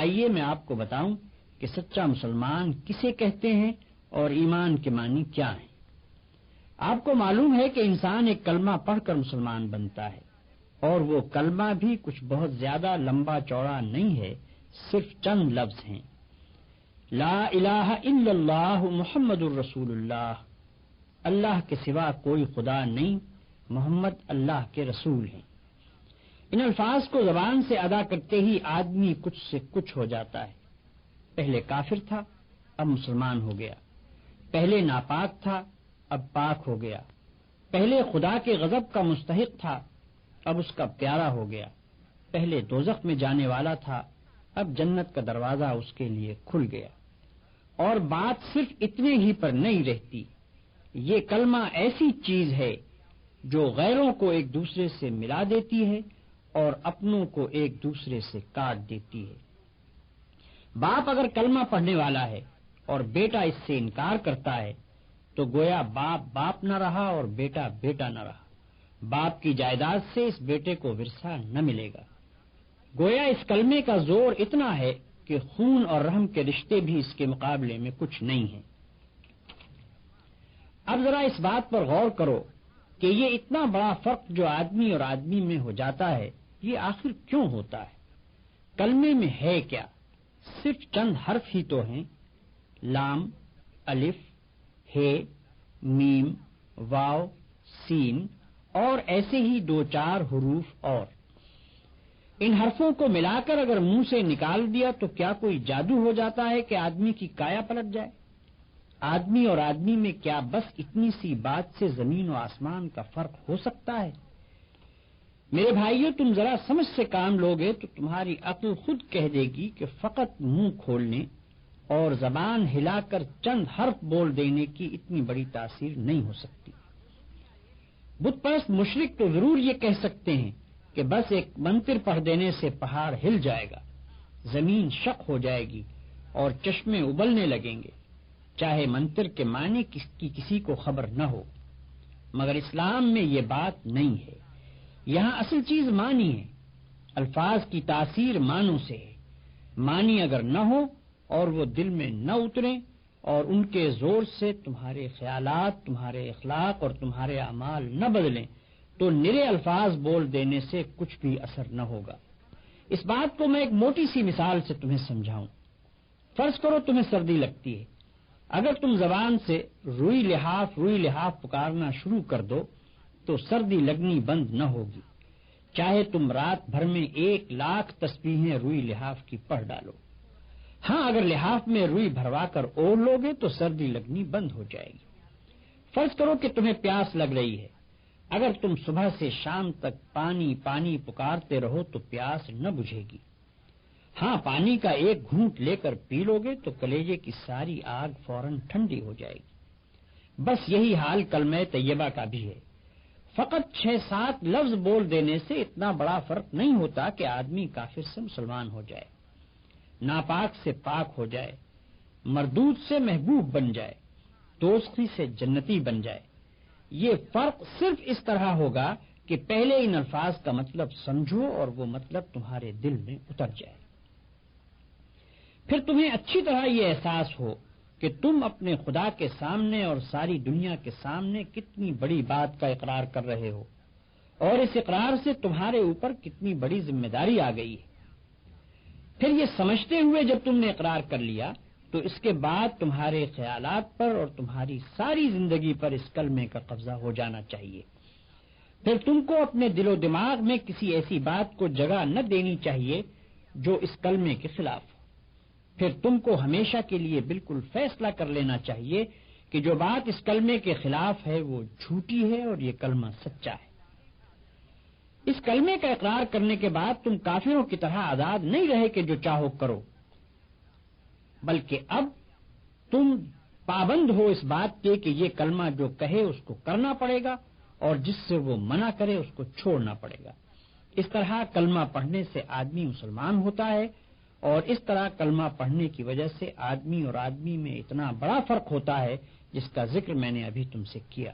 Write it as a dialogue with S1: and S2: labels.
S1: آئیے میں آپ کو بتاؤں کہ سچا مسلمان کسے کہتے ہیں اور ایمان کے معنی کیا ہیں۔ آپ کو معلوم ہے کہ انسان ایک کلمہ پڑھ کر مسلمان بنتا ہے، اور وہ کلمہ بھی کچھ بہت زیادہ لمبا چوڑا نہیں ہے، صرف چند لفظ ہیں۔ لا الہ الا اللہ محمد الرسول اللہ، اللہ کے سوا کوئی خدا نہیں، محمد اللہ کے رسول ہیں۔ ان الفاظ کو زبان سے ادا کرتے ہی آدمی کچھ سے کچھ ہو جاتا ہے۔ پہلے کافر تھا، اب مسلمان ہو گیا۔ پہلے ناپاک تھا، اب پاک ہو گیا۔ پہلے خدا کے غضب کا مستحق تھا، اب اس کا پیارا ہو گیا۔ پہلے دوزخ میں جانے والا تھا، اب جنت کا دروازہ اس کے لیے کھل گیا۔ اور بات صرف اتنے ہی پر نہیں رہتی، یہ کلمہ ایسی چیز ہے جو غیروں کو ایک دوسرے سے ملا دیتی ہے اور اپنوں کو ایک دوسرے سے کاٹ دیتی ہے۔ باپ اگر کلمہ پڑھنے والا ہے اور بیٹا اس سے انکار کرتا ہے تو گویا باپ باپ نہ رہا اور بیٹا بیٹا نہ رہا۔ باپ کی جائیداد سے اس بیٹے کو ورثہ نہ ملے گا۔ گویا اس کلمے کا زور اتنا ہے کہ خون اور رحم کے رشتے بھی اس کے مقابلے میں کچھ نہیں ہیں۔ اب ذرا اس بات پر غور کرو کہ یہ اتنا بڑا فرق جو آدمی اور آدمی میں ہو جاتا ہے، یہ آخر کیوں ہوتا ہے؟ کلمے میں ہے کیا؟ صرف چند حرف ہی تو ہیں، لام، الف، ہے، میم، واو، سین اور ایسے ہی دو چار حروف اور۔ ان حرفوں کو ملا کر اگر منہ سے نکال دیا تو کیا کوئی جادو ہو جاتا ہے کہ آدمی کی کایا پلٹ جائے؟ آدمی اور آدمی میں کیا بس اتنی سی بات سے زمین و آسمان کا فرق ہو سکتا ہے؟ میرے بھائیو، تم ذرا سمجھ سے کام لوگے تو تمہاری عقل خود کہہ دے گی کہ فقط منہ کھولنے اور زبان ہلا کر چند حرف بول دینے کی اتنی بڑی تاثیر نہیں ہو سکتی۔ بت پرست مشرک تو ضرور یہ کہہ سکتے ہیں کہ بس ایک منتر پڑھ دینے سے پہاڑ ہل جائے گا، زمین شق ہو جائے گی اور چشمے ابلنے لگیں گے، چاہے منتر کے معنی کی کسی کو خبر نہ ہو۔ مگر اسلام میں یہ بات نہیں ہے۔ یہاں اصل چیز معنی ہے۔ الفاظ کی تاثیر معنوں سے ہے۔ معنی اگر نہ ہو اور وہ دل میں نہ اتریں اور ان کے زور سے تمہارے خیالات، تمہارے اخلاق اور تمہارے اعمال نہ بدلیں تو نرے الفاظ بول دینے سے کچھ بھی اثر نہ ہوگا۔ اس بات کو میں ایک موٹی سی مثال سے تمہیں سمجھاؤں۔ فرض کرو تمہیں سردی لگتی ہے، اگر تم زبان سے روئی لحاف پکارنا شروع کر دو تو سردی لگنی بند نہ ہوگی، چاہے تم رات بھر میں 1,00,000 تسبیحیں روئی لحاف کی پڑھ ڈالو۔ ہاں، اگر لحاف میں روئی بھروا کر اوڑھ لوگے تو سردی لگنی بند ہو جائے گی۔ فرض کرو کہ تمہیں پیاس لگ رہی ہے، اگر تم صبح سے شام تک پانی پانی پکارتے رہو تو پیاس نہ بجھے گی۔ ہاں، پانی کا ایک گھونٹ لے کر پی لوگے تو کلیجے کی ساری آگ فوراً ٹھنڈی ہو جائے گی۔ بس یہی حال کلمہ طیبہ کا بھی ہے۔ فقط 6-7 لفظ بول دینے سے اتنا بڑا فرق نہیں ہوتا کہ آدمی کافر سے مسلمان ہو جائے، ناپاک سے پاک ہو جائے، مردود سے محبوب بن جائے، دوزخی سے جنتی بن جائے۔ یہ فرق صرف اس طرح ہوگا کہ پہلے ان الفاظ کا مطلب سمجھو اور وہ مطلب تمہارے دل میں اتر جائے۔ پھر تمہیں اچھی طرح یہ احساس ہو کہ تم اپنے خدا کے سامنے اور ساری دنیا کے سامنے کتنی بڑی بات کا اقرار کر رہے ہو، اور اس اقرار سے تمہارے اوپر کتنی بڑی ذمہ داری آ گئی ہے۔ پھر یہ سمجھتے ہوئے جب تم نے اقرار کر لیا تو اس کے بعد تمہارے خیالات پر اور تمہاری ساری زندگی پر اس کلمے کا قبضہ ہو جانا چاہیے۔ پھر تم کو اپنے دل و دماغ میں کسی ایسی بات کو جگہ نہ دینی چاہیے جو اس کلمے کے خلاف ہو۔ پھر تم کو ہمیشہ کے لیے بالکل فیصلہ کر لینا چاہیے کہ جو بات اس کلمے کے خلاف ہے وہ جھوٹی ہے اور یہ کلمہ سچا ہے۔ اس کلمے کا اقرار کرنے کے بعد تم کافروں کی طرح آزاد نہیں رہے کہ جو چاہو کرو، بلکہ اب تم پابند ہو اس بات کے کہ یہ کلمہ جو کہے اس کو کرنا پڑے گا اور جس سے وہ منع کرے اس کو چھوڑنا پڑے گا۔ اس طرح کلمہ پڑھنے سے آدمی مسلمان ہوتا ہے، اور اس طرح کلمہ پڑھنے کی وجہ سے آدمی اور آدمی میں اتنا بڑا فرق ہوتا ہے جس کا ذکر میں نے ابھی تم سے کیا۔